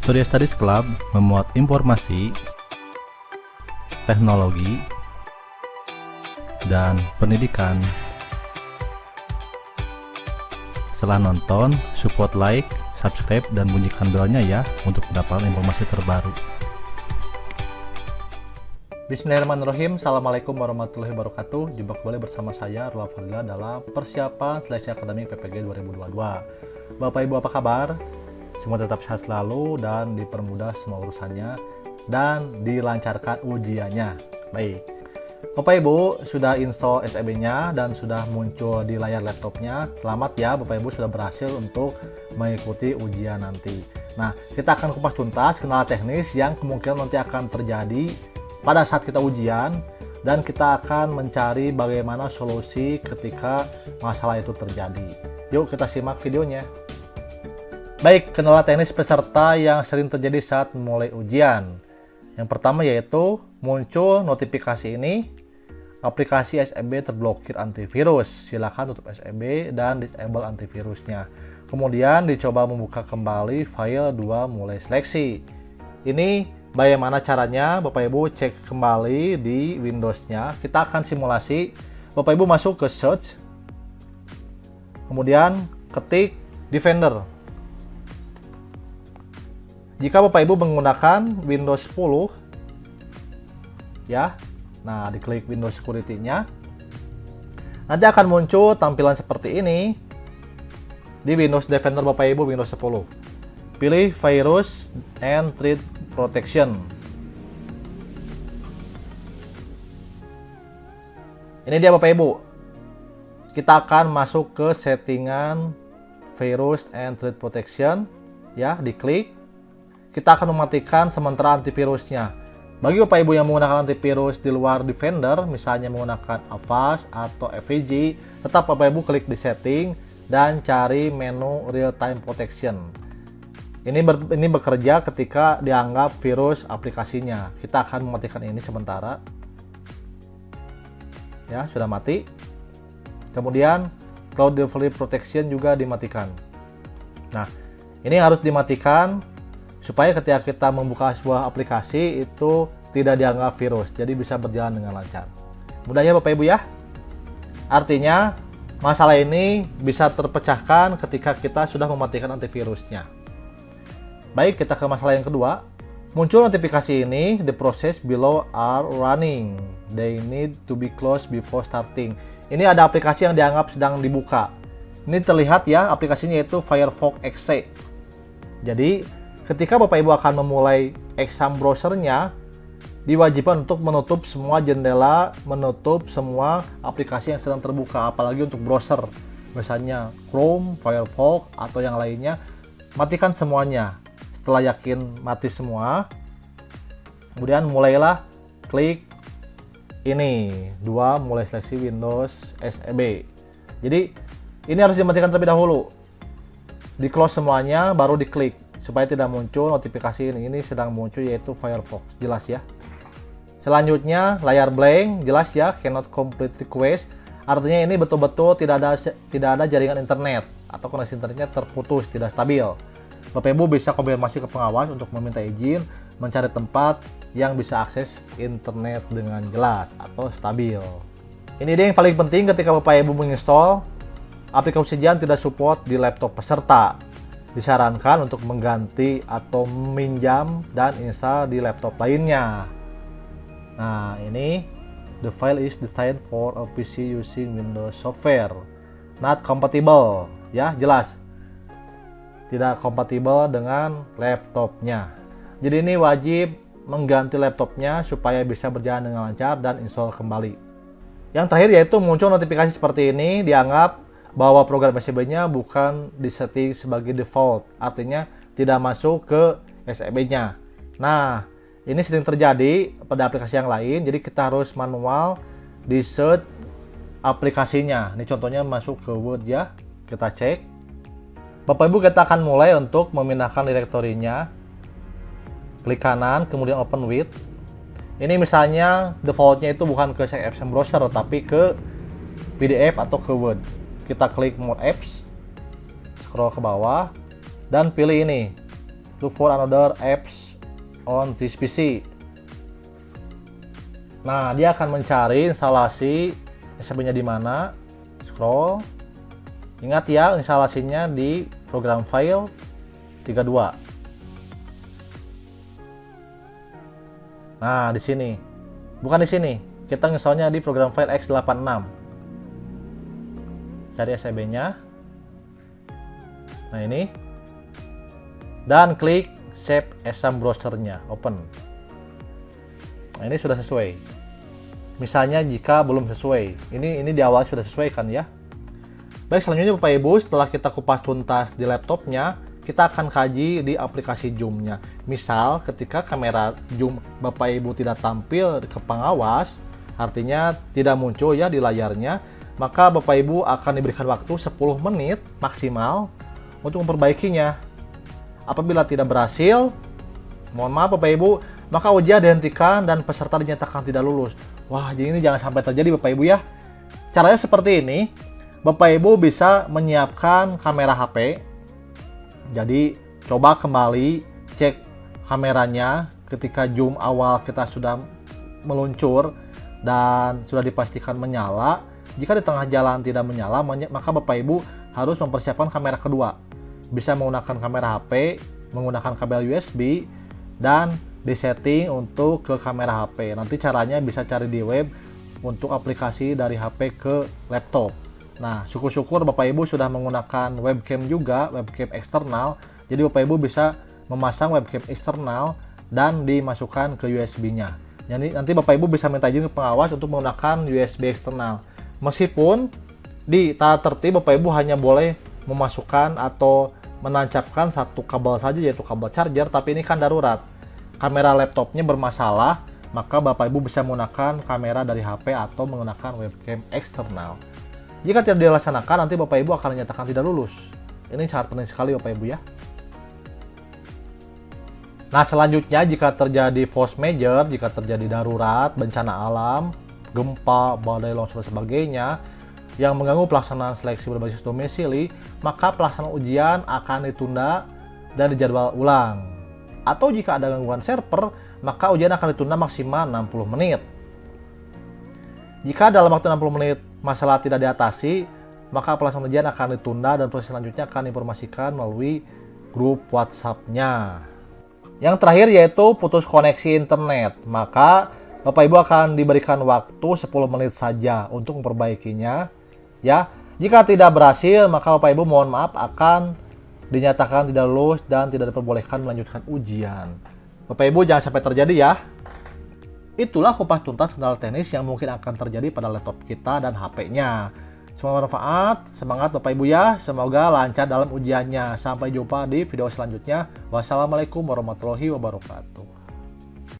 Surya Studies Club memuat informasi, teknologi, dan pendidikan. Setelah nonton, support like, subscribe, dan bunyikan belnya ya untuk mendapatkan informasi terbaru. Bismillahirrahmanirrahim. Assalamualaikum warahmatullahi wabarakatuh. Jumpa kembali bersama saya Rula Fadila dalam persiapan seleksi akademik PPG 2022. Bapak Ibu apa kabar? Semua tetap sehat selalu dan dipermudah semua urusannya dan dilancarkan ujiannya. Baik, Bapak Ibu sudah install SEB-nya dan sudah muncul di layar laptopnya. Selamat ya, Bapak Ibu sudah berhasil untuk mengikuti ujian nanti. Nah, kita akan kupas tuntas kendala teknis yang kemungkinan nanti akan terjadi pada saat kita ujian, dan kita akan mencari bagaimana solusi ketika masalah itu terjadi. Yuk kita simak videonya. Baik, kendala teknis peserta yang sering terjadi saat memulai ujian. Yang pertama yaitu muncul notifikasi ini, aplikasi SEB terblokir antivirus. Silakan tutup SEB dan disable antivirusnya. Kemudian dicoba membuka kembali file 2 mulai seleksi. Ini bagaimana caranya? Bapak Ibu cek kembali di Windows-nya. Kita akan simulasi. Bapak Ibu masuk ke search. Kemudian ketik Defender. Jika Bapak Ibu menggunakan Windows 10 ya, nah diklik Windows Security-nya, nanti akan muncul tampilan seperti ini di Windows Defender Bapak Ibu Windows 10. Pilih Virus and Threat Protection. Ini dia Bapak Ibu. Kita akan masuk ke settingan Virus and Threat Protection ya, diklik. Kita akan mematikan sementara antivirusnya. Bagi Bapak Ibu yang menggunakan antivirus di luar Defender, misalnya menggunakan Avast atau FVG, tetap Bapak Ibu klik di setting dan cari menu Real Time Protection. Ini bekerja ketika dianggap virus aplikasinya. Kita akan mematikan ini sementara. Ya, sudah mati. Kemudian Cloud Delivery Protection juga dimatikan. Nah, ini harus dimatikan supaya ketika kita membuka sebuah aplikasi itu tidak dianggap virus, jadi bisa berjalan dengan lancar. Mudah ya Bapak Ibu ya. Artinya masalah ini bisa terpecahkan ketika kita sudah mematikan antivirusnya. Baik, kita ke masalah yang kedua. Muncul notifikasi ini, the process below are running, they need to be closed before starting. Ini ada aplikasi yang dianggap sedang dibuka. Ini terlihat ya, aplikasinya yaitu Firefox Exe. Jadi ketika Bapak Ibu akan memulai exam browsernya, diwajibkan untuk menutup semua jendela, menutup semua aplikasi yang sedang terbuka, apalagi untuk browser, misalnya Chrome, Firefox, atau yang lainnya, matikan semuanya. Setelah yakin mati semua, kemudian mulailah klik ini, 2 mulai seleksi Windows SEB. Jadi ini harus dimatikan terlebih dahulu, di close semuanya, baru diklik supaya tidak muncul notifikasi ini sedang muncul, yaitu Firefox. Jelas ya. Selanjutnya layar blank, jelas ya, cannot complete request. Artinya ini betul-betul tidak ada jaringan internet atau koneksi internetnya terputus, tidak stabil. Bapak Ibu bisa konfirmasi ke pengawas untuk meminta izin mencari tempat yang bisa akses internet dengan jelas atau stabil. Ini dia yang paling penting ketika Bapak Ibu menginstall aplikasi ujian tidak support di laptop peserta. Disarankan untuk mengganti atau meminjam dan install di laptop lainnya. Nah, ini the file is designed for a PC using Windows software, not compatible. Ya, jelas. Tidak kompatibel dengan laptopnya. Jadi ini wajib mengganti laptopnya supaya bisa berjalan dengan lancar dan install kembali. Yang terakhir yaitu muncul notifikasi seperti ini, dianggap bahwa program SEB-nya bukan disetting sebagai default, artinya tidak masuk ke SEB-nya. Nah, ini sering terjadi pada aplikasi yang lain, jadi kita harus manual di search aplikasinya. Ini contohnya masuk ke Word ya, kita cek. Bapak Ibu, kita akan mulai untuk memindahkan direktorinya. Klik kanan, kemudian open with. Ini misalnya defaultnya itu bukan ke exam browser, tapi ke PDF atau ke Word. Kita klik More Apps, scroll ke bawah, dan pilih ini look for another apps on this PC. Nah, dia akan mencari instalasi SMB-nya di mana. Scroll. Ingat ya, instalasinya di program file 32. Nah, di sini. Bukan di sini. Kita installnya di program file x86. Cari SMB-nya. Nah, ini. Dan klik Save as browser-nya. Open. Nah, ini sudah sesuai. Misalnya jika belum sesuai. Ini di awal sudah sesuai kan ya. Baik, selanjutnya Bapak Ibu, setelah kita kupas tuntas di laptopnya, kita akan kaji di aplikasi zoom-nya. Misal ketika kamera zoom Bapak Ibu tidak tampil ke pengawas, artinya tidak muncul ya di layarnya, maka Bapak Ibu akan diberikan waktu 10 menit maksimal untuk memperbaikinya. Apabila tidak berhasil, mohon maaf Bapak Ibu, maka ujian dihentikan dan peserta dinyatakan tidak lulus. Wah, jadi ini jangan sampai terjadi Bapak Ibu ya. Caranya seperti ini. Bapak Ibu bisa menyiapkan kamera HP. Jadi coba kembali cek kameranya ketika zoom awal kita sudah meluncur dan sudah dipastikan menyala. Jika di tengah jalan tidak menyala, maka Bapak Ibu harus mempersiapkan kamera kedua. Bisa menggunakan kamera HP, menggunakan kabel USB, dan disetting untuk ke kamera HP. Nanti caranya bisa cari di web untuk aplikasi dari HP ke laptop. Nah, syukur-syukur Bapak Ibu sudah menggunakan webcam juga, webcam eksternal. Jadi Bapak Ibu bisa memasang webcam eksternal dan dimasukkan ke USB-nya. Jadi nanti Bapak Ibu bisa minta izin ke pengawas untuk menggunakan USB eksternal. Meskipun di tata tertib Bapak Ibu hanya boleh memasukkan atau menancapkan satu kabel saja, yaitu kabel charger, tapi ini kan darurat. Kamera laptopnya bermasalah, maka Bapak Ibu bisa menggunakan kamera dari HP atau menggunakan webcam eksternal. Jika tidak dilaksanakan, nanti Bapak Ibu akan dinyatakan tidak lulus. Ini sangat penting sekali Bapak Ibu ya. Nah, selanjutnya jika terjadi force majeure, jika terjadi darurat, bencana alam, gempa, badai, longsor, dan sebagainya, yang mengganggu pelaksanaan seleksi berbasis domisili, maka pelaksanaan ujian akan ditunda dan dijadwal ulang. Atau jika ada gangguan server, maka ujian akan ditunda maksimal 60 menit. Jika dalam waktu 60 menit masalah tidak diatasi, maka pelaksanaan ujian akan ditunda dan proses selanjutnya akan diinformasikan melalui grup WhatsApp-nya. Yang terakhir yaitu putus koneksi internet. Maka Bapak Ibu akan diberikan waktu 10 menit saja untuk memperbaikinya. Ya, jika tidak berhasil, maka Bapak Ibu mohon maaf akan dinyatakan tidak lulus dan tidak diperbolehkan melanjutkan ujian. Bapak Ibu jangan sampai terjadi ya. Itulah kupas tuntas kendala teknis yang mungkin akan terjadi pada laptop kita dan HP-nya. Semoga bermanfaat, semangat Bapak Ibu ya, semoga lancar dalam ujiannya. Sampai jumpa di video selanjutnya. Wassalamualaikum warahmatullahi wabarakatuh.